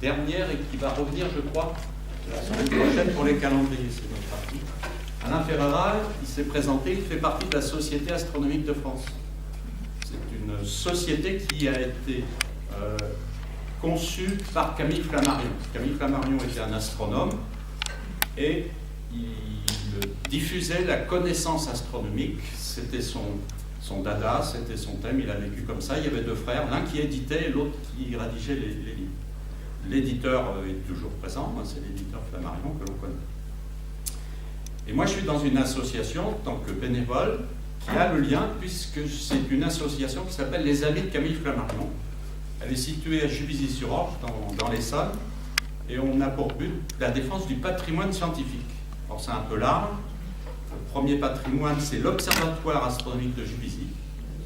dernière et qui va revenir, je crois, la semaine prochaine pour les calendriers, c'est notre parti. Alain Ferreira, il s'est présenté, il fait partie de la Société astronomique de France. C'est une société qui a été conçue par Camille Flammarion. Camille Flammarion était un astronome et il diffusait la connaissance astronomique. C'était son dada, c'était son thème, il a vécu comme ça. Il y avait deux frères, l'un qui éditait et l'autre qui rédigeait les livres. L'éditeur est toujours présent, c'est l'éditeur Flammarion que l'on connaît. Et moi je suis dans une association en tant que bénévole qui a le lien, puisque c'est une association qui s'appelle les Amis de Camille Flammarion. Elle est située à Juvisy-sur-Orge, dans l'Essonne, et on a pour but la défense du patrimoine scientifique. Alors c'est un peu large. Le premier patrimoine, c'est l'Observatoire astronomique de Juvisy.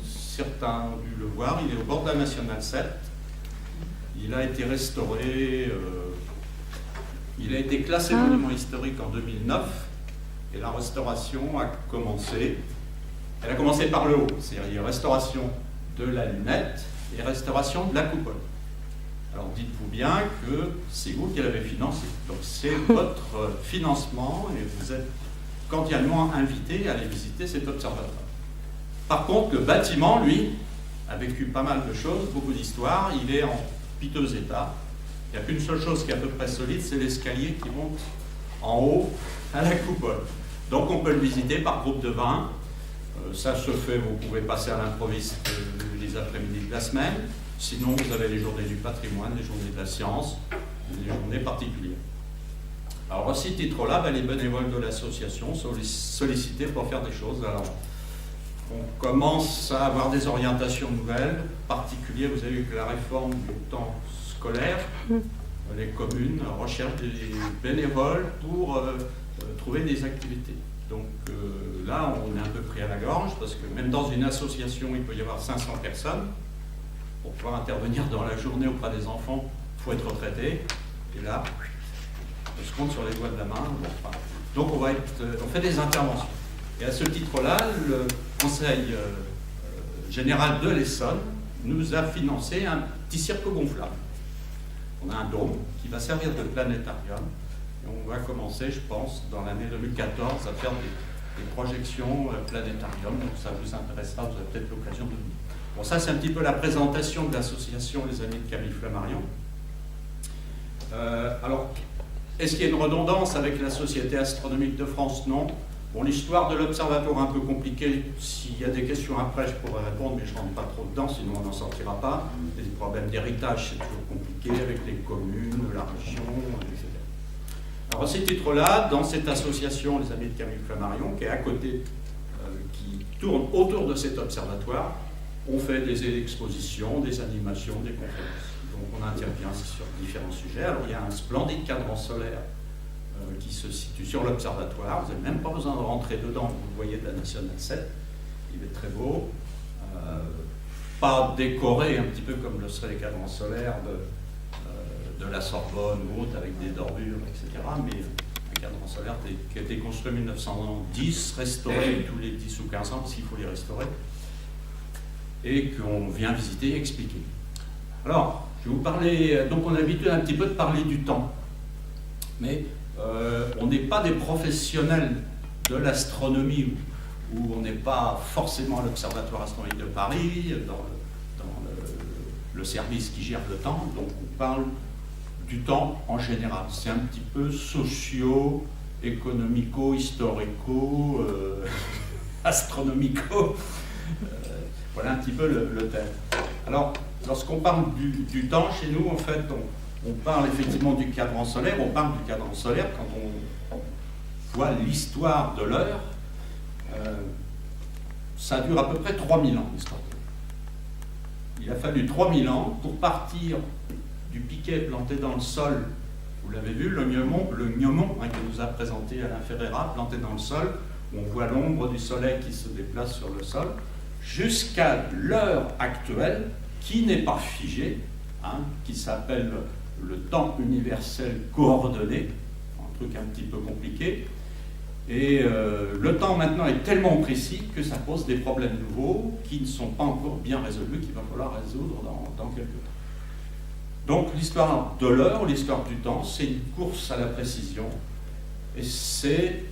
Certains ont dû le voir, il est au bord de la Nationale 7. Il a été restauré, il a été classé monument historique en 2009, et la restauration a commencé. Elle a commencé par le haut, c'est-à-dire restauration de la lunette et restauration de la coupole. Alors dites-vous bien que c'est vous qui l'avez financé. Donc c'est votre financement et vous êtes cordialement invité à aller visiter cet observatoire. Par contre, le bâtiment, lui, a vécu pas mal de choses, beaucoup d'histoires. Il est en piteux état. Il n'y a qu'une seule chose qui est à peu près solide, c'est l'escalier qui monte en haut à la coupole. Donc on peut le visiter par groupe de 20. Ça se fait, vous pouvez passer à l'improviste les après-midi de la semaine. Sinon, vous avez les journées du patrimoine, les journées de la science, les journées particulières. Alors, à ce titre-là, les bénévoles de l'association sont sollicités pour faire des choses. Alors, on commence à avoir des orientations nouvelles. En particulier, vous avez vu que la réforme du temps scolaire, les communes recherchent des bénévoles pour trouver des activités. Donc là, on est un peu pris à la gorge, parce que même dans une association, il peut y avoir 500 personnes. Pour pouvoir intervenir dans la journée auprès des enfants, il faut être retraité. Et là, on se compte sur les doigts de la main. Donc on fait des interventions. Et à ce titre-là, le Conseil général de l'Essonne nous a financé un petit cirque gonflable. On a un dôme qui va servir de planétarium. Et on va commencer, je pense, dans l'année 2014, à faire des projections planétarium. Donc ça vous intéressera, vous avez peut-être l'occasion de venir. Bon, ça c'est un petit peu la présentation de l'association Les Amis de Camille Flammarion. Alors, est-ce qu'il y a une redondance avec la Société astronomique de France? Non. Bon, l'histoire de l'observatoire est un peu compliquée. S'il y a des questions après, je pourrais répondre, mais je ne rentre pas trop dedans, sinon on n'en sortira pas. Les problèmes d'héritage, c'est toujours compliqué avec les communes, la région, etc. Alors, à ce titre-là, dans cette association Les Amis de Camille Flammarion, qui est à côté, qui tourne autour de cet observatoire, on fait des expositions, des animations, des conférences. Donc on intervient sur différents sujets. Alors il y a un splendide cadran solaire qui se situe sur l'observatoire. Vous n'avez même pas besoin de rentrer dedans, vous le voyez de la Nationale 7. Il est très beau. Pas décoré, un petit peu comme le seraient les cadrans solaires de la Sorbonne ou autre, avec des dorures, etc. Mais un cadran solaire qui a été construit en 1910, restauré tous les 10 ou 15 ans, parce qu'il faut les restaurer, et qu'on vient visiter et expliquer. Alors, je vais vous parler, donc on a l'habitude un petit peu de parler du temps, mais on n'est pas des professionnels de l'astronomie, où on n'est pas forcément à l'Observatoire astronomique de Paris, dans le service qui gère le temps, donc on parle du temps en général. C'est un petit peu socio, économico, historico, astronomico. Voilà un petit peu le thème. Alors, lorsqu'on parle du temps chez nous, en fait, on parle effectivement du cadran solaire. On parle du cadran solaire quand on voit l'histoire de l'heure. Ça dure à peu près 3000 ans, l'histoire de l'heure. Il a fallu 3000 ans pour partir du piquet planté dans le sol. Vous l'avez vu, le gnomon que nous a présenté Alain Ferreira, planté dans le sol, où on voit l'ombre du soleil qui se déplace sur le sol, jusqu'à l'heure actuelle, qui n'est pas figée, qui s'appelle le temps universel coordonné, un truc un petit peu compliqué. Et le temps maintenant est tellement précis que ça pose des problèmes nouveaux qui ne sont pas encore bien résolus, qu'il va falloir résoudre dans quelques temps. Donc l'histoire de l'heure, l'histoire du temps, c'est une course à la précision et c'est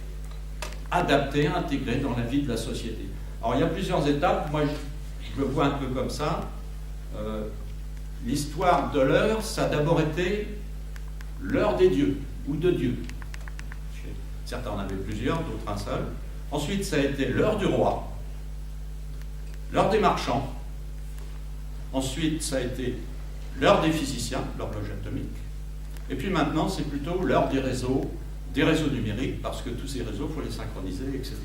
adapté, intégré dans la vie de la société. Alors il y a plusieurs étapes, moi je le vois un peu comme ça. L'histoire de l'heure, ça a d'abord été l'heure des dieux, ou de Dieu. Certains en avaient plusieurs, d'autres un seul. Ensuite, ça a été l'heure du roi, l'heure des marchands. Ensuite, ça a été l'heure des physiciens, l'horloge atomique. Et puis maintenant, c'est plutôt l'heure des réseaux numériques, parce que tous ces réseaux, il faut les synchroniser, etc.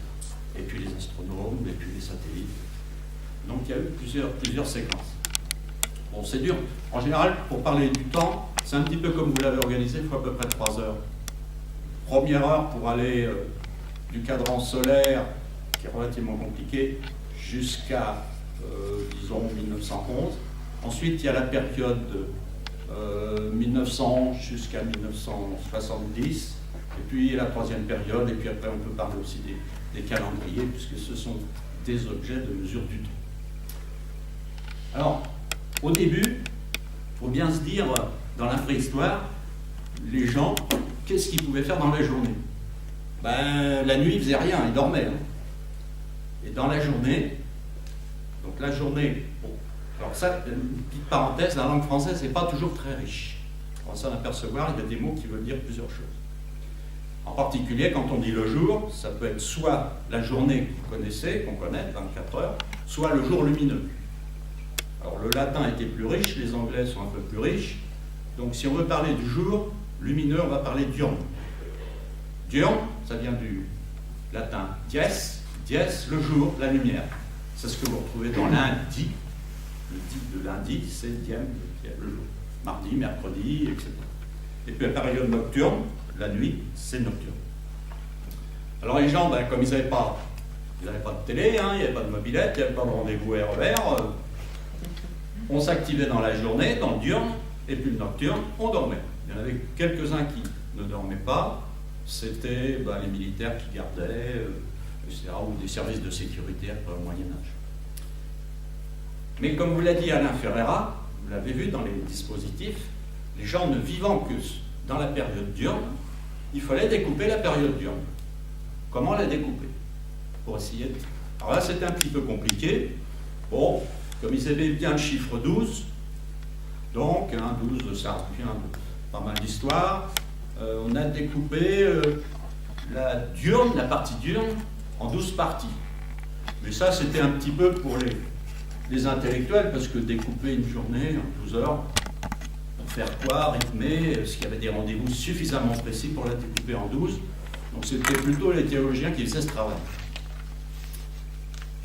Et puis les astronomes, et puis les satellites. Donc il y a eu plusieurs séquences. Bon, c'est dur. En général, pour parler du temps, c'est un petit peu comme vous l'avez organisé, il faut à peu près 3 heures. Première heure pour aller du cadran solaire, qui est relativement compliqué, jusqu'à, disons, 1911. Ensuite, il y a la période de 1900 jusqu'à 1970. Et puis la troisième période, et puis après on peut parler aussi des calendriers, puisque ce sont des objets de mesure du temps. Alors, au début, il faut bien se dire, dans la préhistoire, les gens, qu'est-ce qu'ils pouvaient faire dans la journée? Ben, la nuit, ils faisaient rien, ils dormaient. Hein. Et dans la journée, donc la journée, bon, alors ça, une petite parenthèse, la langue française n'est pas toujours très riche. On va s'en apercevoir, il y a des mots qui veulent dire plusieurs choses. En particulier, quand on dit le jour, ça peut être soit la journée que vous connaissez, qu'on connaît, 24 heures, soit le jour lumineux. Alors le latin était plus riche, les anglais sont un peu plus riches, donc si on veut parler du jour lumineux, on va parler diurne. Diurne, ça vient du latin dies, le jour, la lumière. C'est ce que vous retrouvez dans lundi. Le titre de lundi, c'est diem, le jour. Mardi, mercredi, etc. Et puis la période nocturne, la nuit, c'est nocturne. Alors les gens, ben, comme ils n'avaient pas de télé, hein, il n'y avait pas de mobilette, il n'y avait pas de rendez-vous RER, on s'activait dans la journée, dans le diurne, et puis le nocturne, on dormait. Il y en avait quelques-uns qui ne dormaient pas, c'était les militaires qui gardaient, etc., ou des services de sécurité après le Moyen-Âge. Mais comme vous l'a dit Alain Ferreira, vous l'avez vu dans les dispositifs, les gens ne vivant que dans la période diurne, il fallait découper la période diurne. Comment la découper? Pour essayer de... Alors là, c'était un petit peu compliqué. Bon, comme ils aimaient bien le chiffre 12, donc 12, ça revient pas mal d'histoire, on a découpé la partie diurne, en 12 parties. Mais ça, c'était un petit peu pour les intellectuels, parce que découper une journée en 12 heures, pour faire quoi, rythmer, est-ce qu'il y avait des rendez-vous suffisamment précis pour la découper en 12? Donc c'était plutôt les théologiens qui faisaient ce travail.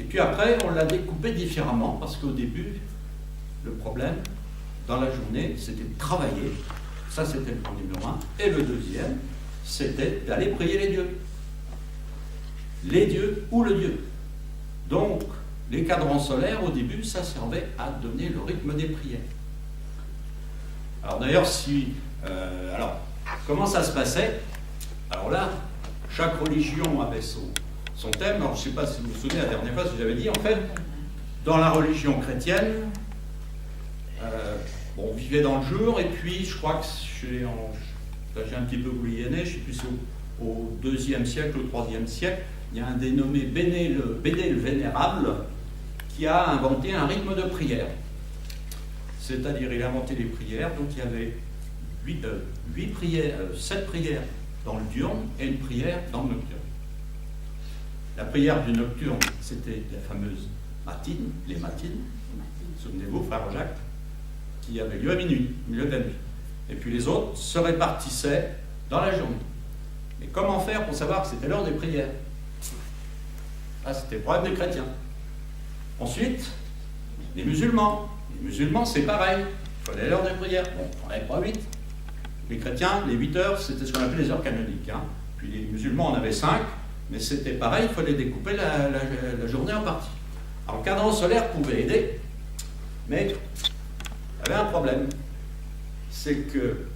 Et puis après, on l'a découpé différemment, parce qu'au début, le problème, dans la journée, c'était de travailler. Ça, c'était le point numéro 1. Et le deuxième, c'était d'aller prier les dieux. Les dieux ou le Dieu. Donc, les cadrans solaires, au début, ça servait à donner le rythme des prières. Alors d'ailleurs, alors, comment ça se passait? Alors là, chaque religion avait son thème. Alors, je ne sais pas si vous vous souvenez, la dernière fois, ce que j'avais dit, en fait, dans la religion chrétienne, on vivait dans le jour, et puis je crois que j'ai un petit peu oublié, je ne sais plus si au IIe siècle, au IIIe siècle, il y a un dénommé Béné le Vénérable qui a inventé un rythme de prière. C'est-à-dire, il a inventé les prières, donc il y avait 7 prières dans le diurne et une prière dans le nocturne. La prière du nocturne, c'était la fameuse matine, les matines, souvenez-vous, frère Jacques, qui avait lieu à minuit, au milieu de la nuit. Et puis les autres se répartissaient dans la journée. Mais comment faire pour savoir que c'était l'heure des prières? Ah, c'était le problème des chrétiens. Ensuite, les musulmans. Les musulmans, c'est pareil. Il fallait l'heure des prières. Bon, on n'avait pas 8. Les chrétiens, les 8 heures, c'était ce qu'on appelait les heures canoniques. Hein. Puis les musulmans en avaient 5, mais c'était pareil, il fallait découper la journée en parties. Alors le cadran solaire pouvait aider, mais il y avait un problème. C'est que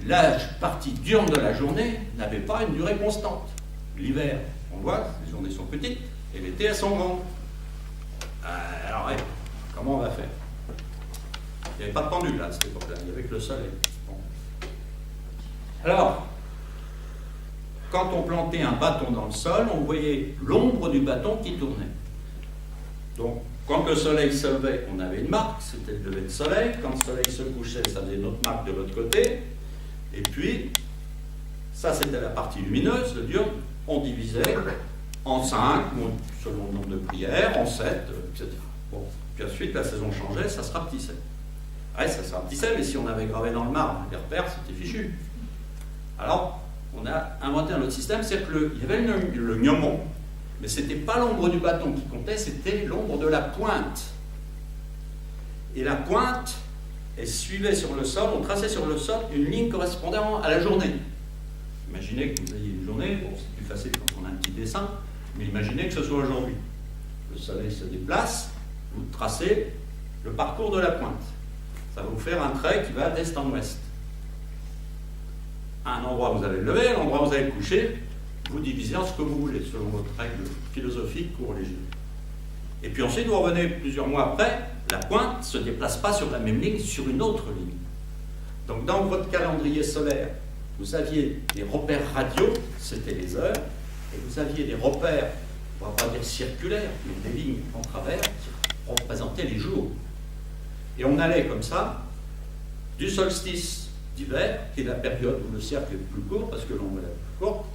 la partie diurne de la journée n'avait pas une durée constante. L'hiver, on le voit, les journées sont petites, et l'été, elles sont grandes. Alors, comment on va faire? n'y avait pas de pendule là, à cette époque-là, il n'y avait que le soleil. Bon. Alors, quand on plantait un bâton dans le sol, on voyait l'ombre du bâton qui tournait. Donc, quand le soleil se levait, on avait une marque, c'était le lever de soleil. Quand le soleil se couchait, ça faisait une autre marque de l'autre côté. Et puis, ça c'était la partie lumineuse, le diurne. On divisait en 5, selon le nombre de prières, en 7, etc. Bon. Puis ensuite, la saison changeait, ça se rapetissait. Ouais, ça se rapetissait, mais si on avait gravé dans le marbre les repères, c'était fichu. Alors, on a inventé un autre système, c'est qu'il y avait le gnomon, mais ce n'était pas l'ombre du bâton qui comptait, c'était l'ombre de la pointe. Et la pointe, elle suivait sur le sol, on traçait sur le sol une ligne correspondant à la journée. Imaginez que vous ayez une journée, bon, c'est plus facile quand on a un petit dessin, mais imaginez que ce soit aujourd'hui. Le soleil se déplace, vous tracez le parcours de la pointe. Ça va vous faire un trait qui va d'est en ouest. À un endroit vous allez le lever, à un endroit vous allez le coucher, vous divisez en ce que vous voulez, selon votre règle philosophique ou religieuse. Et puis ensuite, vous revenez plusieurs mois après, la pointe ne se déplace pas sur la même ligne, sur une autre ligne. Donc dans votre calendrier solaire, vous aviez des repères radiaux, c'était les heures, et vous aviez des repères, on ne va pas dire circulaires, mais des lignes en travers, qui représentaient les jours. Et on allait comme ça, du solstice d'hiver, qui est la période où le cercle est le plus court, parce que l'ombre est la plus courte,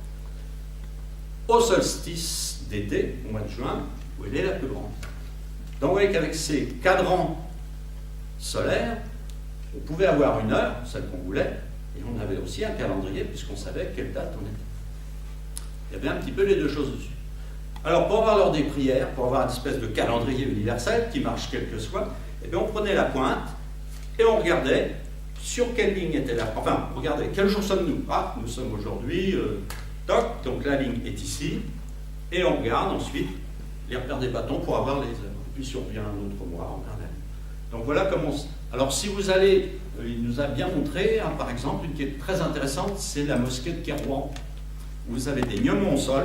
au solstice d'été, au mois de juin, où elle est la plus grande. Donc vous voyez qu'avec ces cadrans solaires, on pouvait avoir une heure, celle qu'on voulait, et on avait aussi un calendrier, puisqu'on savait quelle date on était. Il y avait un petit peu les deux choses dessus. Alors pour avoir l'heure des prières, pour avoir une espèce de calendrier universel qui marche quel que soit, eh bien on prenait la pointe et on regardait sur quelle ligne était la... Enfin, regardez, quel jour sommes-nous? Ah, nous sommes aujourd'hui... toc, donc la ligne est ici, et on regarde ensuite les repères des bâtons pour avoir les heures. Et puis si on revient un autre mois, on regarde la ligne. Donc voilà comment... Alors si vous allez... il nous a bien montré, hein, par exemple, une qui est très intéressante, c'est la mosquée de Kérouan. Vous avez des gnomons au sol,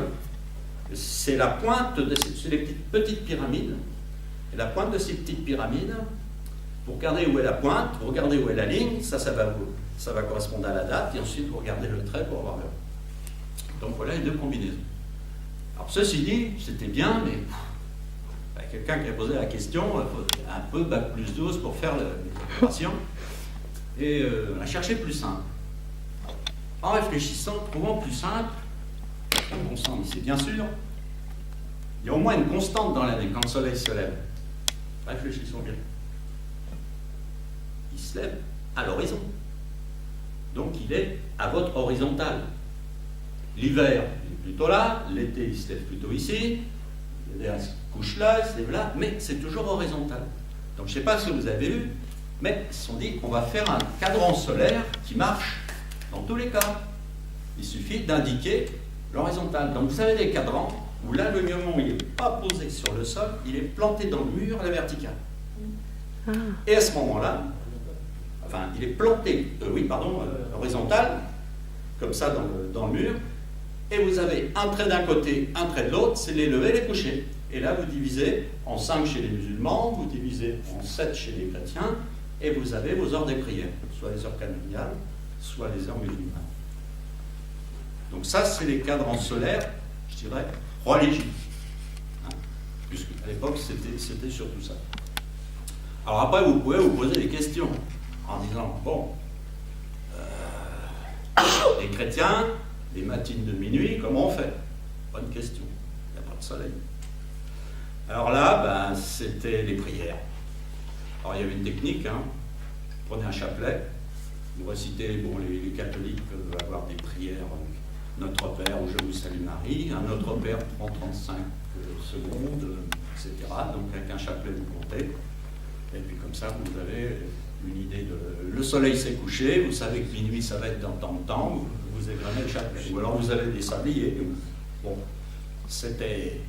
c'est la pointe, c'est les petites pyramides, et la pointe de ces petites pyramides, vous regardez où est la pointe, vous regardez où est la ligne, ça va correspondre à la date, et ensuite vous regardez le trait pour avoir l'heure. Donc voilà les deux combinaisons. Alors ceci dit, c'était bien, mais quelqu'un qui a posé la question, un peu bac plus 12 pour faire les opérations, et on a cherché plus simple. En réfléchissant, trouvant plus simple, on sent ici, bien sûr, il y a au moins une constante dans l'année quand le soleil se lève. Réfléchissons bien. Il se lève à l'horizon. Donc il est à votre horizontale. L'hiver, il est plutôt là, l'été, il se lève plutôt ici, il se couche là, il se lève là, mais c'est toujours horizontal. Donc je ne sais pas ce que vous avez vu, mais ils se sont dit qu'on va faire un cadran solaire qui marche dans tous les cas. Il suffit d'indiquer l'horizontale. Donc vous avez des cadrans où là, le gnomon, il n'est pas posé sur le sol, il est planté dans le mur à la verticale. Et à ce moment-là, enfin, il est planté, horizontal, comme ça dans le mur, et vous avez un trait d'un côté, un trait de l'autre, c'est les levées et les couchers. Et là, vous divisez en 5 chez les musulmans, vous divisez en 7 chez les chrétiens, et vous avez vos heures des prières, soit les heures canoniales, soit les heures musulmanes. Donc ça, c'est les cadrans solaires, je dirais, religieux. Hein, puisque à l'époque, c'était surtout ça. Alors après, vous pouvez vous poser des questions, en disant, bon, les chrétiens, les matines de minuit, comment on fait? Bonne question, il n'y a pas de soleil. Alors là, c'était les prières. Alors il y avait une technique, hein. Vous prenez un chapelet, vous récitez, les catholiques peuvent avoir des prières, Notre Père ou Je vous salue Marie, un Notre Père prend 35 secondes, etc. Donc avec un chapelet vous comptez, et puis comme ça vous avez une idée de... Le soleil s'est couché, vous savez que minuit ça va être dans tant de temps, vous égrenez le chapelet. Ou alors vous avez des sabliers. Bon, c'était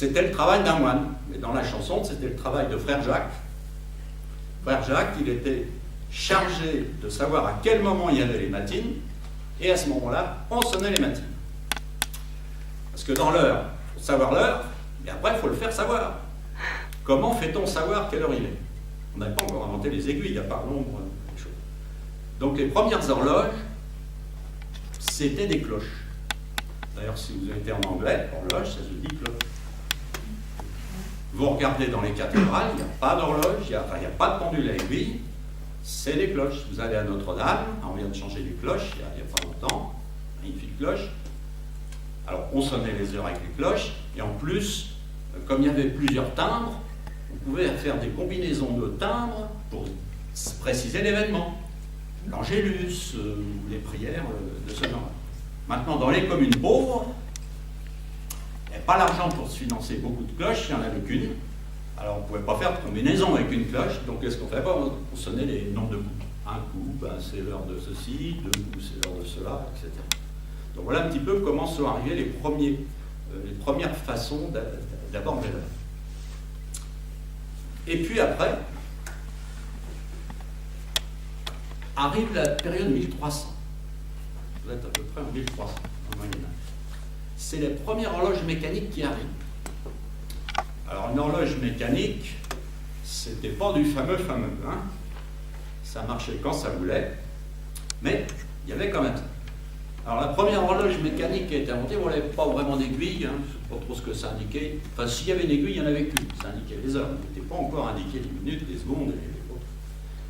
le travail d'un moine. Mais dans la chanson, c'était le travail de Frère Jacques. Frère Jacques, il était chargé de savoir à quel moment il y avait les matines, et à ce moment-là, on sonnait les matines. Parce que dans l'heure, il faut savoir l'heure, mais après, il faut le faire savoir. Comment fait-on savoir quelle heure il est? On n'avait pas encore inventé les aiguilles, à part l'ombre, les choses. Donc les premières horloges, c'était des cloches. D'ailleurs, si vous avez été en anglais, horloge, ça se dit cloche. Vous regardez dans les cathédrales, il n'y a pas d'horloge, il n'y a pas de pendule à aiguille, c'est des cloches. Vous allez à Notre-Dame, on vient de changer les cloches il n'y a pas longtemps, magnifique cloche. Alors, on sonnait les heures avec les cloches, et en plus, comme il y avait plusieurs timbres, on pouvait faire des combinaisons de timbres pour préciser l'événement. L'angélus, ou les prières de ce genre. Maintenant, dans les communes pauvres, il n'y avait pas l'argent pour se financer beaucoup de cloches, il n'y en avait qu'une. Alors, on ne pouvait pas faire de combinaison avec une cloche, donc qu'est-ce qu'on fait? On sonnait les nombres de coups. Un coup, ben, c'est l'heure de ceci, deux coups, c'est l'heure de cela, etc. Donc voilà un petit peu comment sont arrivées les premières façons d'aborder l'heure. Et puis après, arrive la période 1300. Vous êtes à peu près en 1300, en Moyen-Âge. C'est les premières horloges mécaniques qui arrivent. Alors une horloge mécanique, c'était pas du fameux, hein. Ça marchait quand ça voulait, mais il y avait quand même ça. Alors la première horloge mécanique qui a été inventée, on n'avait pas vraiment d'aiguille, hein, je ne sais pas trop ce que ça indiquait. Enfin, s'il y avait une aiguille, il n'y en avait qu'une, ça indiquait les heures, il n'était pas encore indiqué les minutes, les secondes et les autres.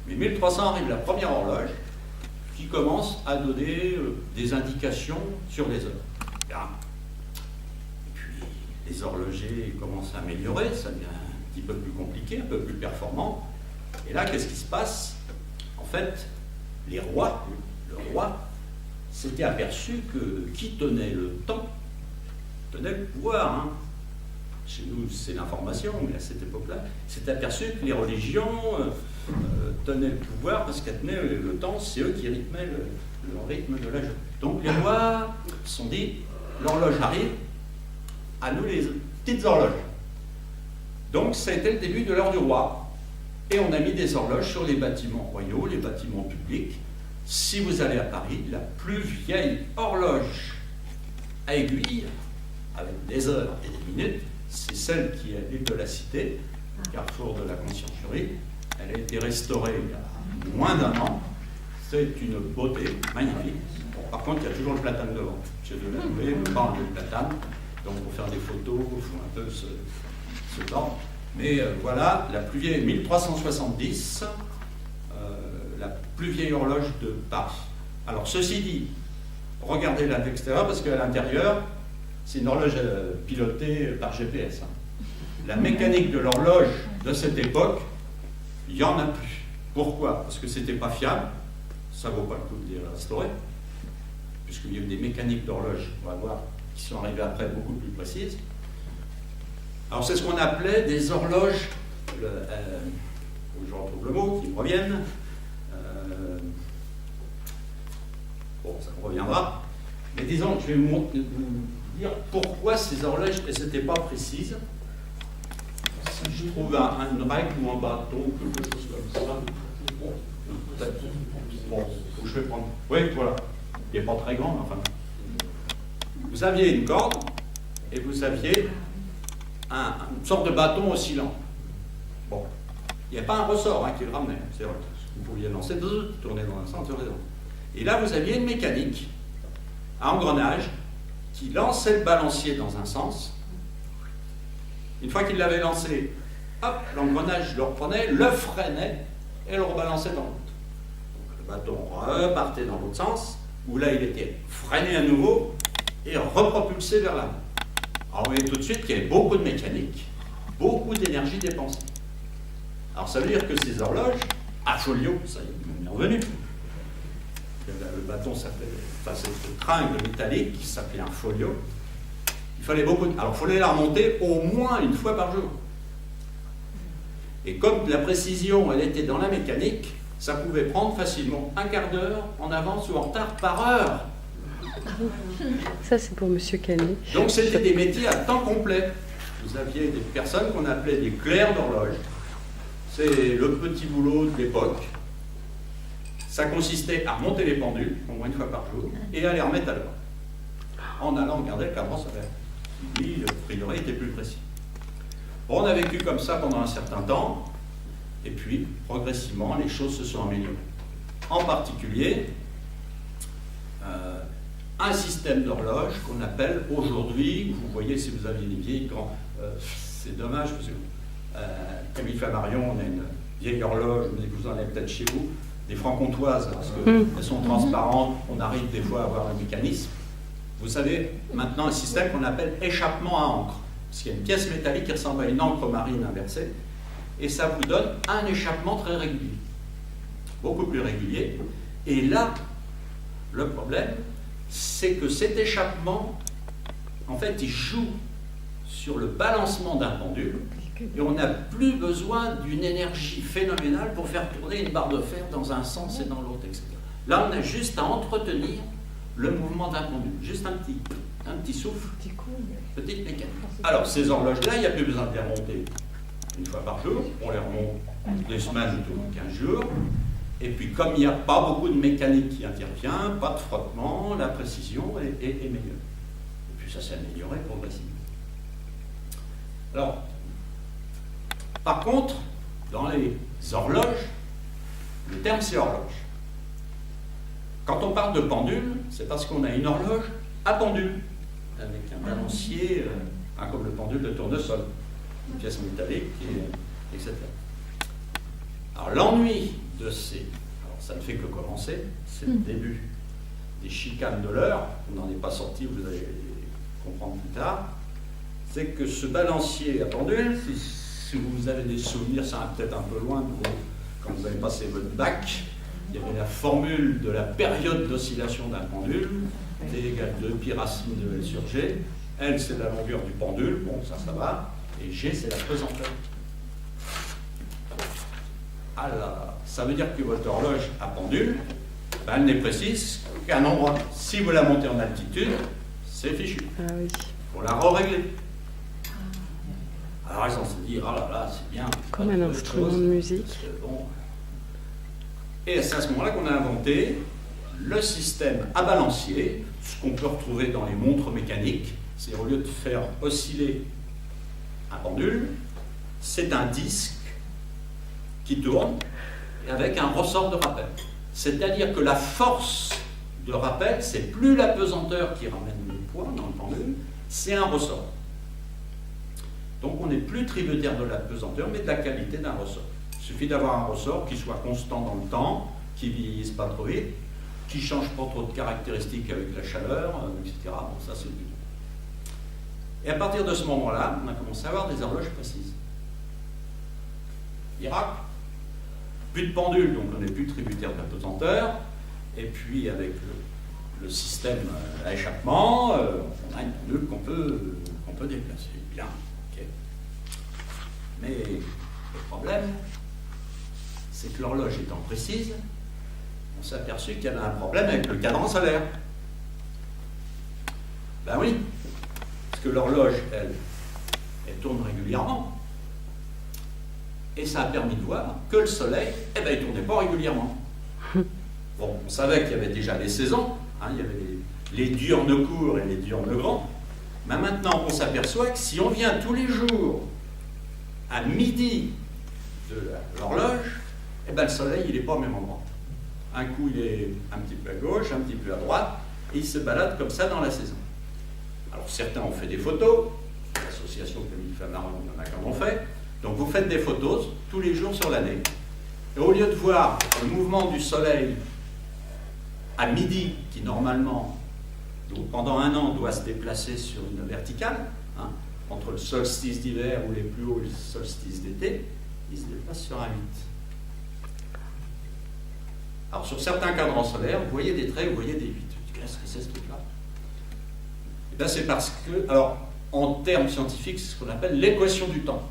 Mais 1300 arrive la première horloge qui commence à donner des indications sur les heures. Bien. Et puis les horlogers commencent à améliorer, ça devient un petit peu plus compliqué, un peu plus performant. Et là, qu'est-ce qui se passe? En fait, les rois, le roi, s'était aperçu que qui tenait le temps tenait le pouvoir. Hein. Chez nous, c'est l'information, mais à cette époque-là, s'était aperçu que les religions tenaient le pouvoir parce qu'elles tenaient le temps, c'est eux qui rythmaient le rythme de la journée. Donc les rois se sont dit, l'horloge arrive, à nous les petites horloges. Donc ça a été le début de l'heure du roi. Et on a mis des horloges sur les bâtiments royaux, les bâtiments publics. Si vous allez à Paris, la plus vieille horloge à aiguille, avec des heures et des minutes, c'est celle qui est à l'île de la Cité, carrefour de la Conciergerie. Elle a été restaurée il y a moins d'un an. C'est une beauté magnifique. Bon, par contre, il y a toujours le platane devant. J'ai de la nouvelle, on ne peut pas enlever le platane. Donc, pour faire des photos, il faut un peu ce temps. Mais voilà, la plus vieille, 1370. La plus vieille horloge de Paris. Alors, ceci dit, regardez là de l'extérieur, parce qu'à l'intérieur, c'est une horloge pilotée par GPS. Hein. La mécanique de l'horloge de cette époque, il n'y en a plus. Pourquoi? Parce que c'était pas fiable, ça ne vaut pas le coup de les restaurer, puisqu'il y a eu des mécaniques d'horloge, on va voir, qui sont arrivées après beaucoup plus précises. Alors, c'est ce qu'on appelait des horloges, je retrouve le mot, qui me reviennent. Bon, ça me reviendra. Mais disons, je vais vous dire pourquoi ces horloges n'étaient pas précises. Si je trouve une règle ou un bâton, quelque chose comme ça. Bon, je vais prendre. Oui, voilà. Il n'est pas très grand, enfin. Vous aviez une corde et vous aviez une sorte de bâton oscillant. Bon. Il n'y a pas un ressort qui le ramenait, c'est vrai. Vous pouviez lancer, tourner dans un sens, tourner dans l'autre. Et là, vous aviez une mécanique à engrenage qui lançait le balancier dans un sens. Une fois qu'il l'avait lancé, hop, l'engrenage le reprenait, le freinait et le rebalançait dans l'autre. Le bâton repartait dans l'autre sens, où là, il était freiné à nouveau et repropulsé vers l'avant. Alors, vous voyez tout de suite qu'il y avait beaucoup de mécanique, beaucoup d'énergie dépensée. Alors, ça veut dire que ces horloges, à folio, ça y est, on est revenu. Le bâton s'appelait, enfin, c'est ce tringle métallique qui s'appelait un folio. Il fallait beaucoup alors, il fallait la remonter au moins une fois par jour. Et comme la précision, elle était dans la mécanique, ça pouvait prendre facilement un quart d'heure en avance ou en retard par heure. Ça, c'est pour Monsieur Canet. Donc, c'était des métiers à temps complet. Vous aviez des personnes qu'on appelait des clercs d'horloge. C'est le petit boulot de l'époque. Ça consistait à monter les pendules, au moins une fois par jour, et à les remettre à l'heure. En allant regarder le cadran solaire. Lui, a priori, était plus précis. Bon, on a vécu comme ça pendant un certain temps. Et puis, progressivement, les choses se sont améliorées. En particulier, un système d'horloge qu'on appelle aujourd'hui, vous voyez si vous aviez une vieille grande... c'est dommage, parce que Camille Flammarion, on a une vieille horloge, mais vous en avez peut-être chez vous, des franc-comtoises, parce qu'elles sont transparentes, on arrive des fois à voir le mécanisme. Vous savez, maintenant, un système qu'on appelle échappement à encre. Parce qu'il y a une pièce métallique qui ressemble à une encre marine inversée, et ça vous donne un échappement très régulier. Beaucoup plus régulier. Et là, le problème, c'est que cet échappement, en fait, il joue sur le balancement d'un pendule, et on n'a plus besoin d'une énergie phénoménale pour faire tourner une barre de fer dans un sens et dans l'autre, etc. Là, on a juste à entretenir le mouvement d'un pendule, juste un petit souffle, petite mécanique. Alors, ces horloges-là, il n'y a plus besoin de les remonter une fois par jour, on les remonte des semaines ou 15 jours, et puis comme il n'y a pas beaucoup de mécanique qui intervient, pas de frottement, la précision est meilleure. Et puis ça s'est amélioré progressivement. Alors, par contre, dans les horloges, le terme c'est horloge. Quand on parle de pendule, c'est parce qu'on a une horloge à pendule, avec un balancier, comme le pendule de tournesol, une pièce métallique, etc. Alors l'ennui de ces... Alors ça ne fait que commencer, c'est le début des chicanes de l'heure, on n'en est pas sorti, vous allez comprendre plus tard, c'est que ce balancier à pendule, si vous avez des souvenirs, ça va peut-être un peu loin, quand vous avez passé votre bac, il y avait la formule de la période d'oscillation d'un pendule, T égale 2 pi racine de L sur G. L, c'est la longueur du pendule, bon, ça va, et G, c'est la pesanteur. Alors, ça veut dire que votre horloge à pendule, elle n'est précise qu'à un endroit. Si vous la montez en altitude, c'est fichu. Ah oui. Il faut la re-régler. Alors, ils se dit, oh là là, c'est bien. Comme un instrument de musique. Bon. Et c'est à ce moment-là qu'on a inventé le système à balancier, ce qu'on peut retrouver dans les montres mécaniques. C'est au lieu de faire osciller un pendule, c'est un disque qui tourne avec un ressort de rappel. C'est-à-dire que la force de rappel, c'est plus la pesanteur qui ramène le poids dans le pendule, c'est un ressort. Donc on n'est plus tributaire de la pesanteur, mais de la qualité d'un ressort. Il suffit d'avoir un ressort qui soit constant dans le temps, qui ne vieillisse pas trop vite, qui ne change pas trop de caractéristiques avec la chaleur, etc. Bon, ça c'est le but. Et à partir de ce moment-là, on a commencé à avoir des horloges précises. Miracle. Plus de pendule, donc on n'est plus tributaire de la pesanteur. Et puis avec le système à échappement, on a une pendule qu'on peut déplacer. Bien. Okay. Mais le problème, c'est que l'horloge étant précise, on s'est aperçu qu'il y avait un problème avec le cadran solaire. Ben oui, parce que l'horloge, elle tourne régulièrement. Et ça a permis de voir que le soleil, il ne tournait pas régulièrement. Bon, on savait qu'il y avait déjà les saisons, il y avait les diurnes courts et les diurnes grands. Mais maintenant, on s'aperçoit que si on vient tous les jours à midi de l'horloge, le soleil, il n'est pas au même endroit. Un coup, il est un petit peu à gauche, un petit peu à droite, et il se balade comme ça dans la saison. Alors, certains ont fait des photos, l'association Camille Flammarion, il y en a qui en ont fait. Donc, vous faites des photos tous les jours sur l'année. Et au lieu de voir le mouvement du soleil à midi, qui normalement, pendant un an, doit se déplacer sur une verticale, entre le solstice d'hiver ou les plus hauts solstices d'été, il se déplace sur un 8. Alors, sur certains cadrans solaires, vous voyez des traits, vous voyez des 8. Qu'est-ce que c'est ce truc-là? Et bien, c'est parce que, alors, en termes scientifiques, c'est ce qu'on appelle l'équation du temps.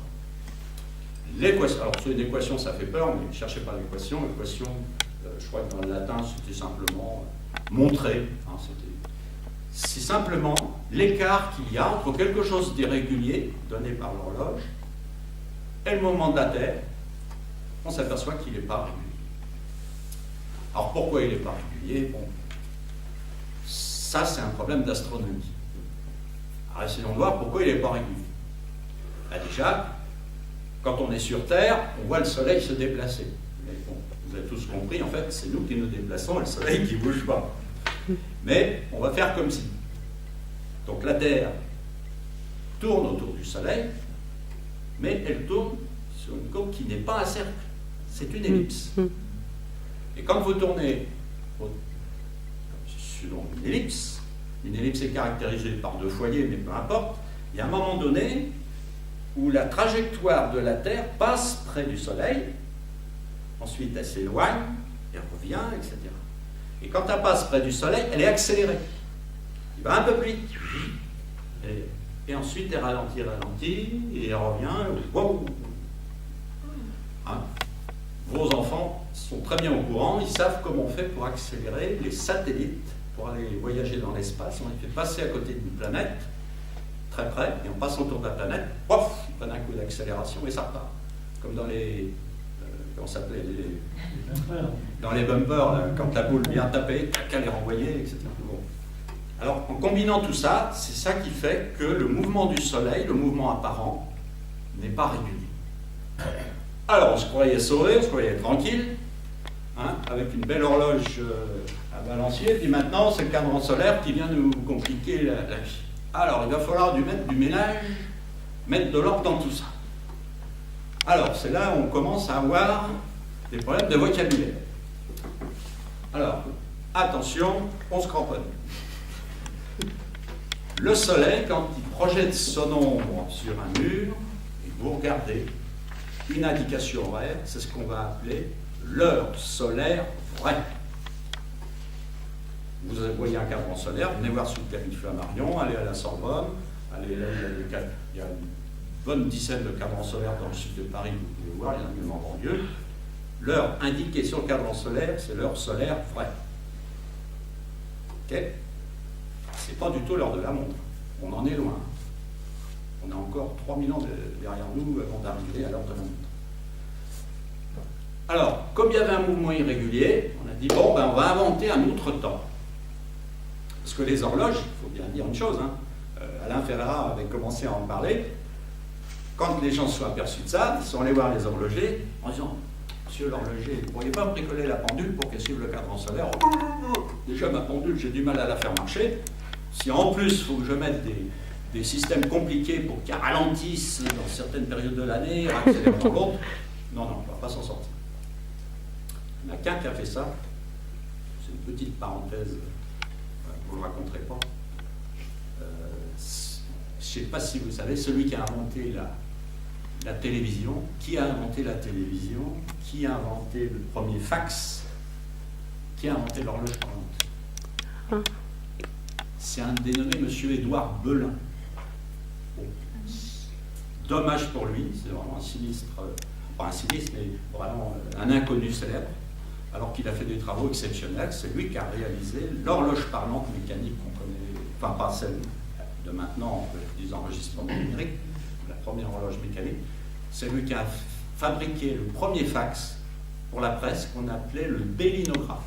L'équation, alors, c'est une équation, ça fait peur, mais ne cherchez pas l'équation. L'équation, je crois que dans le latin, c'était simplement montrer. C'est simplement l'écart qu'il y a entre quelque chose d'irrégulier, donné par l'horloge, et le mouvement de la Terre. On s'aperçoit qu'il n'est pas régulier. Alors pourquoi il n'est pas régulier? Bon, ça c'est un problème d'astronomie. Alors essayons de voir pourquoi il n'est pas régulier. Déjà, Quand on est sur Terre, on voit le Soleil se déplacer. Mais bon, vous avez tous compris, en fait, c'est nous qui nous déplaçons et le Soleil qui ne bouge pas. Mais on va faire comme si. Donc la Terre tourne autour du Soleil, mais elle tourne sur une courbe qui n'est pas un cercle, c'est une ellipse. Et quand vous tournez sur une ellipse est caractérisée par 2 foyers, mais peu importe, il y a un moment donné où la trajectoire de la Terre passe près du Soleil, ensuite elle s'éloigne, elle revient, etc. Et quand elle passe près du Soleil, elle est accélérée. Il va un peu plus vite. Et ensuite, elle ralentit, et elle revient. Wow. Hein? Vos enfants sont très bien au courant, ils savent comment on fait pour accélérer les satellites, pour aller voyager dans l'espace. On les fait passer à côté d'une planète, très près, et en passant autour de la planète, pof, ils prennent un coup d'accélération et ça repart. Comme dans les... comment ça s'appelait dans les bumpers, là, quand la boule vient taper, elle est renvoyée, etc. Bon. Alors, en combinant tout ça, c'est ça qui fait que le mouvement du Soleil, le mouvement apparent, n'est pas régulier. Alors, on se croyait sauvé, on se croyait tranquille, hein, avec une belle horloge à balancier, puis maintenant, c'est le cadran solaire qui vient nous compliquer la vie. Alors, il va falloir mettre du ménage, mettre de l'ordre dans tout ça. Alors, c'est là où on commence à avoir des problèmes de vocabulaire. Alors, attention, on se cramponne. Le Soleil, quand il projette son ombre sur un mur, et vous regardez, une indication horaire, c'est ce qu'on va appeler l'heure solaire vraie. Vous voyez un cadran solaire, venez voir sous le Camille Flammarion, allez à la Sorbonne, allez là, il y a une bonne dizaine de cadrans solaires dans le sud de Paris, vous pouvez voir, il y en a même en banlieue. L'heure indiquée sur le cadran solaire, c'est l'heure solaire vraie. Ok ? C'est pas du tout l'heure de la montre. On en est loin. On a encore 3000 ans derrière nous avant d'arriver à l'heure de la montre. Alors, comme il y avait un mouvement irrégulier, on a dit, bon, ben, on va inventer un autre temps. Parce que les horloges, il faut bien dire une chose, hein, Alain Ferrara avait commencé à en parler, quand les gens se sont aperçus de ça, ils sont allés voir les horlogers en disant, monsieur l'horloger, vous ne pourriez pas bricoler la pendule pour qu'elle suive le cadran solaire? Déjà, ma pendule, j'ai du mal à la faire marcher. Si en plus, il faut que je mette des systèmes compliqués pour qu'elle ralentisse dans certaines périodes de l'année, accélère dans l'autre, non, on ne va pas s'en sortir. Il n'y en a qu'un qui a fait ça. C'est une petite parenthèse, vous ne le raconterez pas. Je ne sais pas si vous savez, celui qui a inventé la télévision, qui a inventé la télévision, qui a inventé le premier fax, qui a inventé l'horloge parlante. C'est un dénommé Monsieur Édouard Belin. Bon. Dommage pour lui, c'est vraiment un sinistre, pas un sinistre, mais vraiment un inconnu célèbre, alors qu'il a fait des travaux exceptionnels. C'est lui qui a réalisé l'horloge parlante mécanique qu'on connaît, enfin pas celle de maintenant, des enregistrements numériques, la première horloge mécanique. C'est lui qui a fabriqué le premier fax pour la presse qu'on appelait le bélinographe.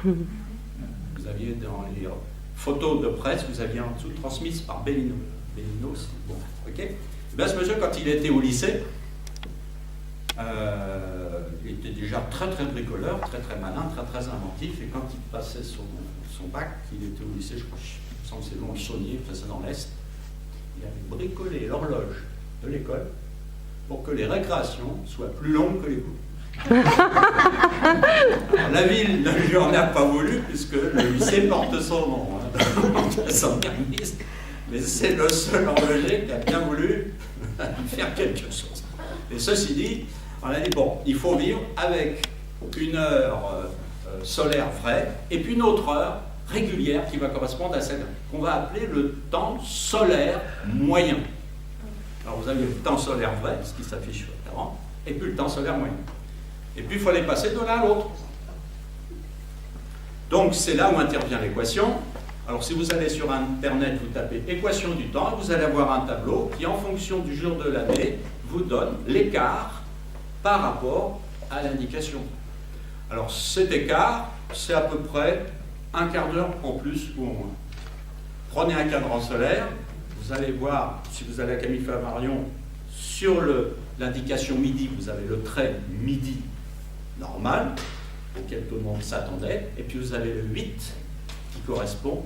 Vous aviez dans les photos de presse, vous aviez en dessous transmises par Bellino. Bellino, c'est bon, ok. Et bien, ce monsieur, quand il était au lycée, il était déjà très très bricoleur, très très malin, très très inventif, et quand il passait son bac, il était au lycée, je crois, il me semble que c'est dans le Saunier, c'est dans l'Est, il avait bricolé l'horloge de l'école pour que les récréations soient plus longues que les cours. Alors, la ville ne lui en a pas voulu, puisque le lycée porte son nom, mais c'est le seul horloger qui a bien voulu faire quelque chose. Et ceci dit, on a dit, bon, il faut vivre avec une heure solaire vraie, et puis une autre heure régulière qui va correspondre à celle qu'on va appeler le temps solaire moyen. Alors vous avez le temps solaire vrai, ce qui s'affiche sur l'écran, et puis le temps solaire moyen. Et puis il faut les passer de l'un à l'autre. Donc c'est là où intervient l'équation. Alors si vous allez sur Internet, vous tapez équation du temps, vous allez avoir un tableau qui, en fonction du jour de l'année, vous donne l'écart par rapport à l'indication. Alors cet écart, c'est à peu près un quart d'heure en plus ou en moins. Prenez un cadran solaire, vous allez voir, si vous allez à Camille Flammarion, sur l'indication midi, vous avez le trait midi normal, auquel tout le monde s'attendait, et puis vous avez le 8 qui correspond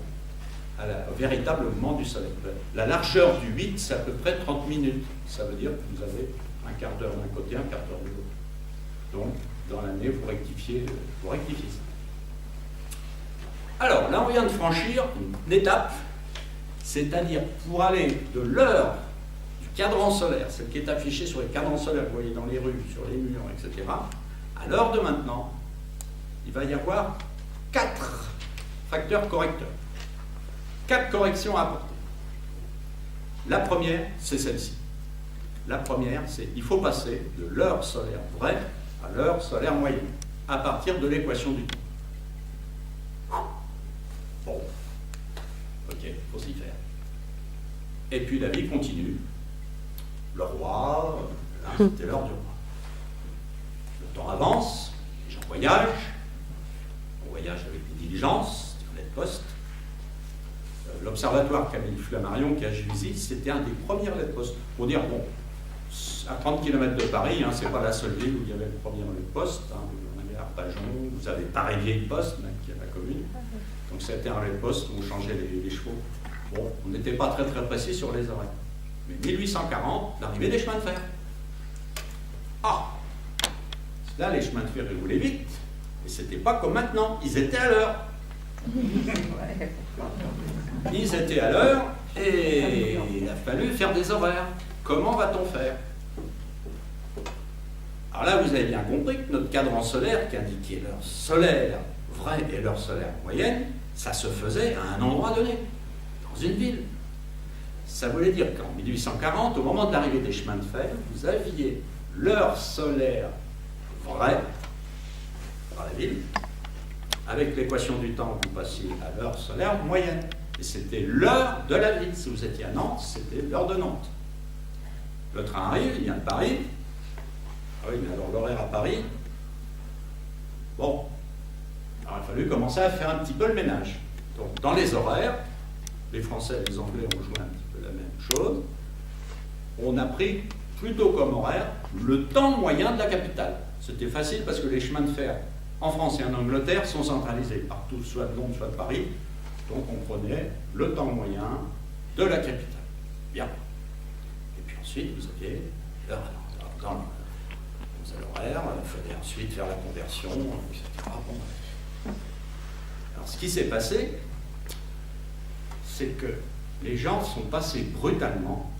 au véritable mouvement du soleil. La largeur du 8, c'est à peu près 30 minutes. Ça veut dire que vous avez un quart d'heure d'un côté, un quart d'heure de l'autre. Donc, dans l'année, vous rectifiez ça. Alors, là, on vient de franchir une étape, c'est-à-dire pour aller de l'heure du cadran solaire, celle qui est affichée sur les cadrans solaires, vous voyez dans les rues, sur les murs, etc., à l'heure de maintenant, il va y avoir 4 facteurs correcteurs. 4 corrections à apporter. La première, c'est celle-ci. La première, c'est il faut passer de l'heure solaire vraie à l'heure solaire moyenne, à partir de l'équation du temps. Bon, ok, il faut s'y faire. Et puis la vie continue. Le roi, là, c'était l'heure du roi. Le temps avance, les gens voyagent, on voyage avec des diligences, des relais de poste. L'observatoire Camille Flammarion, qui a Juvisy, c'était un des premiers relais de poste. Pour dire, bon, à 30 km de Paris, hein, c'est pas la seule ville où il y avait le premier relais de poste. Hein, vous avez Arpajon, vous avez Paris-Vieille-Poste, qui est la commune. Donc c'était un relais de poste où on changeait les chevaux. Bon, on n'était pas très précis sur les horaires. Mais 1840, l'arrivée des chemins de fer. Ah, là, les chemins de fer, ils roulaient vite. Et c'était pas comme maintenant, ils étaient à l'heure. Ils étaient à l'heure et il a fallu faire des horaires. Comment va-t-on faire? Alors là, vous avez bien compris que notre cadran solaire qui indiquait l'heure solaire vraie et l'heure solaire moyenne, ça se faisait à un endroit donné, dans une ville. Ça voulait dire qu'en 1840, au moment de l'arrivée des chemins de fer, vous aviez l'heure solaire vraie dans la ville. Avec l'équation du temps, vous passiez à l'heure solaire moyenne. Et c'était l'heure de la ville. Si vous étiez à Nantes, c'était l'heure de Nantes. Le train arrive, il vient de Paris. Ah oui, mais alors l'horaire à Paris. Bon. Alors il a fallu commencer à faire un petit peu le ménage. Donc dans les horaires, les Français et les Anglais ont joué un petit peu la même chose. On a pris plutôt comme horaire le temps moyen de la capitale. C'était facile parce que les chemins de fer en France et en Angleterre sont centralisés partout, soit de Londres, soit de Paris. Donc on prenait le temps moyen de la capitale. Bien. Et puis ensuite, vous aviez l'heure dans l'horaire, il fallait ensuite faire la conversion, etc. Bon. Alors ce qui s'est passé, c'est que les gens sont passés brutalement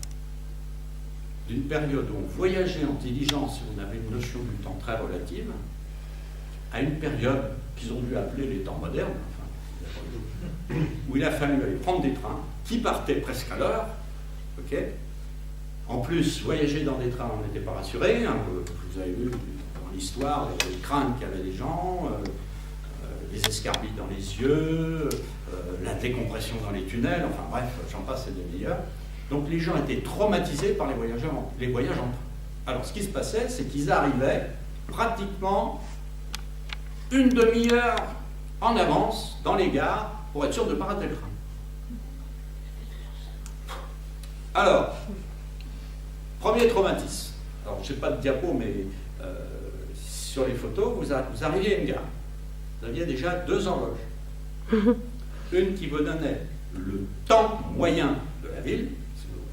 d'une période où on voyageait en diligence et on avait une notion du temps très relative, à une période qu'ils ont dû appeler les temps modernes, où il a fallu aller prendre des trains qui partaient presque à l'heure. Okay. En plus, voyager dans des trains, on n'était pas rassuré. Hein, vous avez vu dans l'histoire les craintes qu'avaient les gens, les escarbilles dans les yeux, la décompression dans les tunnels, enfin bref, j'en passe et des meilleurs. Donc les gens étaient traumatisés par les voyages en train. Alors ce qui se passait, c'est qu'ils arrivaient pratiquement une demi-heure en avance dans les gares pour être sûr de ne pas rater le train. Alors, premier traumatisme. Alors, je n'ai pas de diapo, mais sur les photos, vous arriviez à une gare. Vous aviez déjà 2 horloges. Une qui vous donnait le temps moyen de la ville,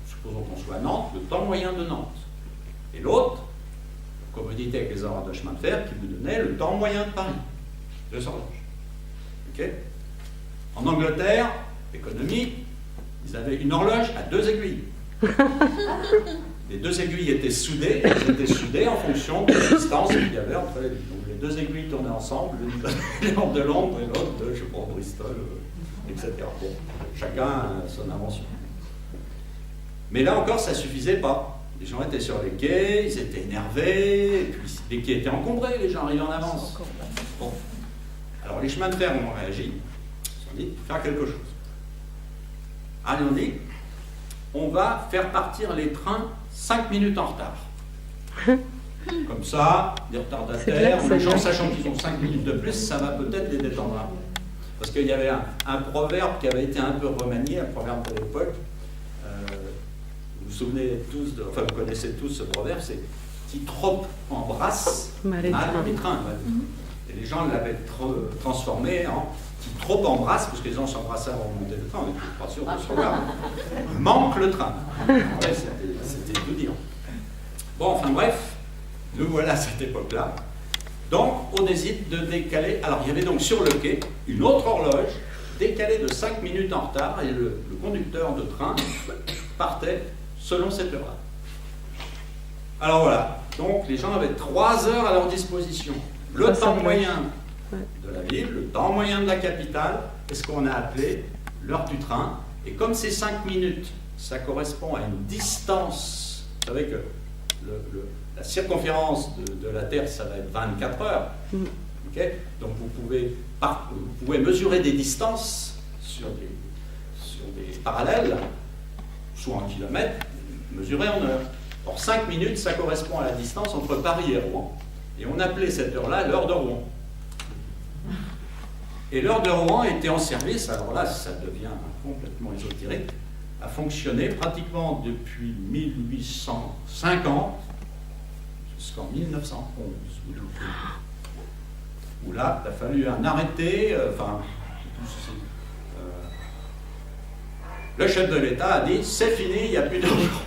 supposons qu'on soit à Nantes, le temps moyen de Nantes. Et l'autre, commodité avec les horaires de chemin de fer, qui vous donnait le temps moyen de Paris. 2 horloges. Okay. En Angleterre, économie, ils avaient une horloge à 2 aiguilles. Les 2 aiguilles étaient soudées, en fonction de la distance qu'il y avait entre les deux. Donc les 2 aiguilles tournaient ensemble, l'une de Londres et l'autre de, je sais pas, Bristol, etc. Bon, chacun a son invention. Mais là encore, ça ne suffisait pas. Les gens étaient sur les quais, ils étaient énervés, et puis les quais étaient encombrés, les gens arrivaient en avance. Bon. Alors les chemins de fer ont réagi, ils se sont dit, faire quelque chose. Allez, on dit, on va faire partir les trains 5 minutes en retard. Comme ça, des retardataires, les gens sachant qu'ils ont 5 minutes de plus, ça va peut-être les détendre un peu. Parce qu'il y avait un proverbe qui avait été un peu remanié, un proverbe de l'époque. Vous vous souvenez tous, vous connaissez tous ce proverbe, c'est qui trop embrasse mal les trains. Et les gens l'avaient transformé en qui trop embrasse, parce que les gens s'embrassaient avant de monter le train, on n'était pas sûr de se revoir. Manque le train. Ouais, c'était tout dire. Bon, enfin bref, nous voilà à cette époque-là. Donc, on hésite de décaler. Alors, il y avait donc sur le quai une autre horloge décalée de 5 minutes en retard, et le conducteur de train partait selon cette heure-là. Alors voilà, donc les gens avaient 3 heures à leur disposition. Le temps moyen de la ville, le temps moyen de la capitale, et ce qu'on a appelé l'heure du train. Et comme ces 5 minutes, ça correspond à une distance, vous savez que la circonférence de la Terre, ça va être 24 heures. Okay, donc vous pouvez mesurer des distances sur des parallèles, soit en kilomètres, mesurées en heures. Or, 5 minutes, ça correspond à la distance entre Paris et Rouen. Et on appelait cette heure-là l'heure de Rouen. Et l'heure de Rouen était en service, alors là, ça devient complètement ésotérique, a fonctionné pratiquement depuis 1850 jusqu'en 1911. Où là, il a fallu un arrêté, le chef de l'État a dit, c'est fini, il n'y a plus d'heure de Rouen.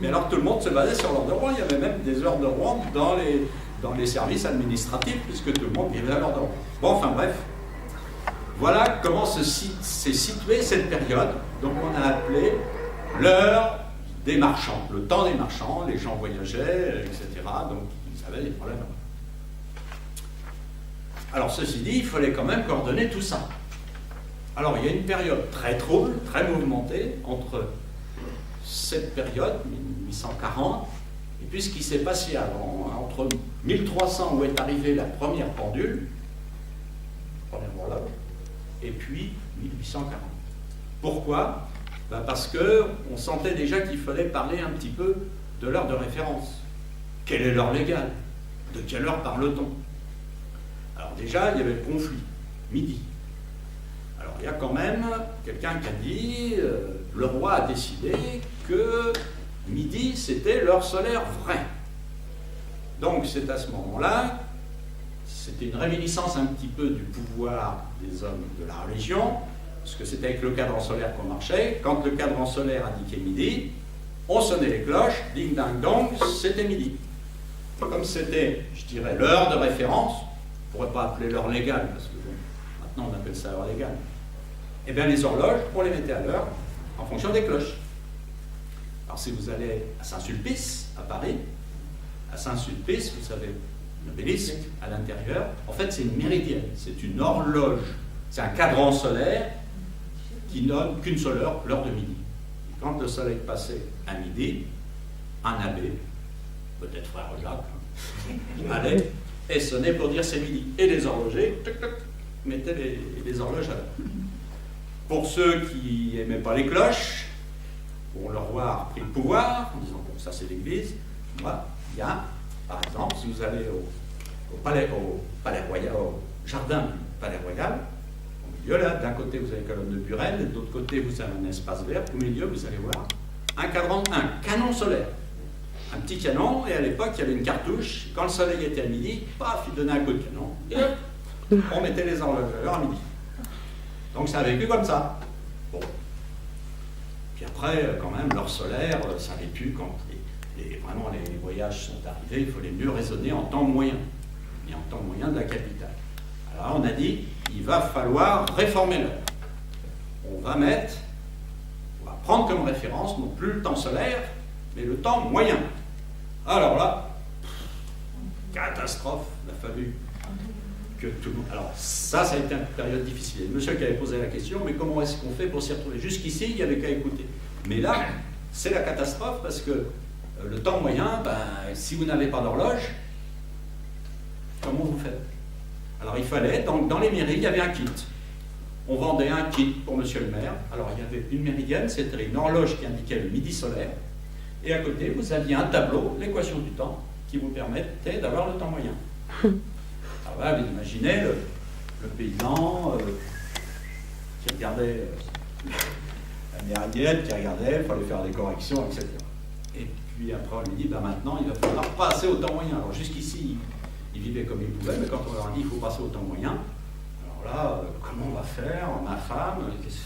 Mais alors tout le monde se basait sur l'heure de Rouen, il y avait même des heures de Rouen dans les services administratifs, puisque tout le monde vivait à l'heure de Rouen. Bon, enfin bref, voilà comment s'est située cette période. Donc on a appelé l'heure des marchands, le temps des marchands, les gens voyageaient, etc. Donc ils avaient des problèmes. Alors ceci dit, il fallait quand même coordonner tout ça. Alors il y a une période très trouble, très mouvementée, entre cette période, 1840, et puis ce qui s'est passé avant, entre 1300 où est arrivée la première pendule, première horloge, et puis 1840. Pourquoi? Parce qu'on sentait déjà qu'il fallait parler un petit peu de l'heure de référence. Quelle est l'heure légale? De quelle heure parle-t-on? Alors déjà, il y avait le conflit, midi. Alors il y a quand même quelqu'un qui a dit, le roi a décidé que midi, c'était l'heure solaire vraie. Donc c'est à ce moment-là, c'était une réminiscence un petit peu du pouvoir des hommes de la religion, parce que c'était avec le cadran solaire qu'on marchait. Quand le cadran solaire indiquait midi, on sonnait les cloches, ding ding dong, c'était midi. Comme c'était, je dirais, l'heure de référence, on ne pourrait pas appeler l'heure légale, parce que bon, maintenant on appelle ça l'heure légale. Eh bien les horloges, on les mettait à l'heure en fonction des cloches. Alors si vous allez à Saint-Sulpice, à Paris, à Saint-Sulpice, vous savez, l'obélisque à l'intérieur, en fait c'est une méridienne, c'est une horloge, c'est un cadran solaire qui donne qu'une seule heure, l'heure de midi. Et quand le soleil passait à midi, un abbé, peut-être frère Jacques, allait et sonnait pour dire c'est midi. Et les horlogers, toc, toc, mettaient les horloges à l'heure. Pour ceux qui n'aimaient pas les cloches, bon, le roi a repris le pouvoir, en disant bon, ça c'est l'église. Moi, il y a, par exemple, si vous allez au palais royal, au jardin du palais royal, au milieu là, d'un côté vous avez une colonne de Burel, et de l'autre côté vous avez un espace vert, au milieu vous allez voir un canon solaire. Un petit canon, et à l'époque il y avait une cartouche, quand le soleil était à midi, paf, il donnait un coup de canon, et hop, on mettait les horlogeurs à midi. Donc ça a vécu comme ça. Bon. Puis après, quand même, l'heure solaire, ça avait pu, quand vraiment les voyages sont arrivés, il fallait mieux raisonner en temps moyen, et en temps moyen de la capitale. Alors on a dit, il va falloir réformer l'heure. On va prendre comme référence, non plus le temps solaire, mais le temps moyen. Alors là, catastrophe, il a fallu que tout le monde... Alors ça a été une période difficile. Le monsieur qui avait posé la question, mais comment est-ce qu'on fait pour s'y retrouver? Jusqu'ici, il n'y avait qu'à écouter. Mais là, c'est la catastrophe parce que le temps moyen, si vous n'avez pas d'horloge, comment vous faites? Alors il fallait, dans les mairies, il y avait un kit. On vendait un kit pour monsieur le maire. Alors il y avait une méridienne, c'était une horloge qui indiquait le midi solaire. Et à côté, vous aviez un tableau, l'équation du temps, qui vous permettait d'avoir le temps moyen. Alors là, vous imaginez le paysan qui regardait la méridienne, qui regardait, il fallait faire des corrections, etc. Et puis après, on lui dit, maintenant, il va falloir passer au temps moyen. Alors jusqu'ici, ils vivaient comme ils pouvaient, mais quand on leur a dit, il faut passer au temps moyen, alors là, comment on va faire, ma femme, etc.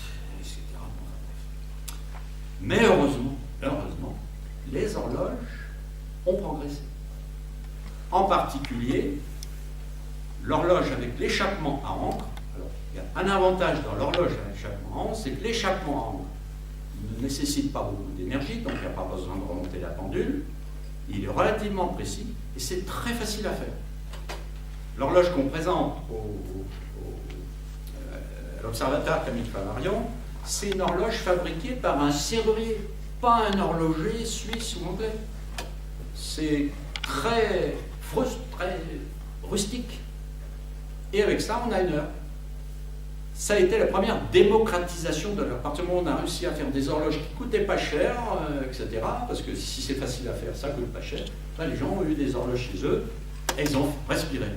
Mais heureusement, les horloges ont progressé. En particulier, l'horloge avec l'échappement à encre. Alors, il y a un avantage dans l'horloge avec l'échappement à encre, c'est que l'échappement à encre ne nécessite pas beaucoup d'énergie, donc il n'y a pas besoin de remonter la pendule. Il est relativement précis et c'est très facile à faire. L'horloge qu'on présente à l'observatoire Camille Flammarion, c'est une horloge fabriquée par un serrurier, pas un horloger suisse ou anglais. C'est très rustique. Et avec ça, on a une heure. Ça a été la première démocratisation de l'heure. À partir du moment où on a réussi à faire des horloges qui ne coûtaient pas cher, etc., parce que si c'est facile à faire, ça ne coûte pas cher, là, les gens ont eu des horloges chez eux, et ils ont respiré.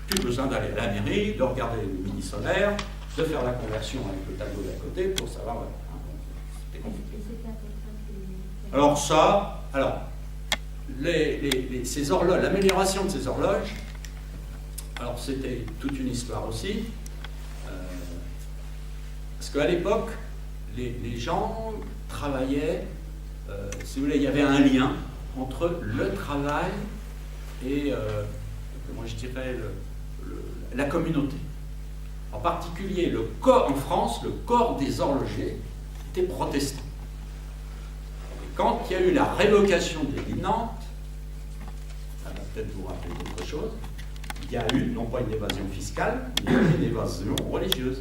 Plus besoin d'aller à la mairie, de regarder le mini solaire, de faire la conversion avec le tableau d'à côté pour savoir. C'était compliqué. Alors ça, ces horloges, l'amélioration de ces horloges, alors c'était toute une histoire aussi, parce qu'à l'époque, les gens travaillaient, si vous voulez, il y avait un lien entre le travail et, comment je dirais, la communauté. En particulier, en France, le corps des horlogers était protestant. Et quand il y a eu la révocation des lignes Nantes, ça va peut-être vous rappeler d'autres choses, il y a eu, non pas une évasion fiscale, mais une évasion religieuse.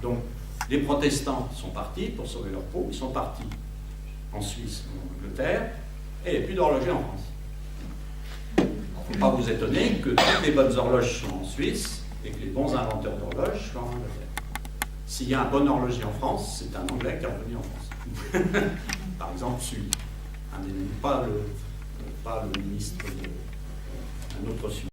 Donc, les protestants sont partis pour sauver leur peau, ils sont partis en Suisse, en Angleterre, et il n'y a plus d'horloger en France. Il ne faut pas vous étonner que toutes les bonnes horloges sont en Suisse, et que les bons inventeurs d'horloges sont en Angleterre. S'il y a un bon horloger en France, c'est un Anglais qui est revenu en France. Par exemple, Sully. Pas le ministre un autre Sully.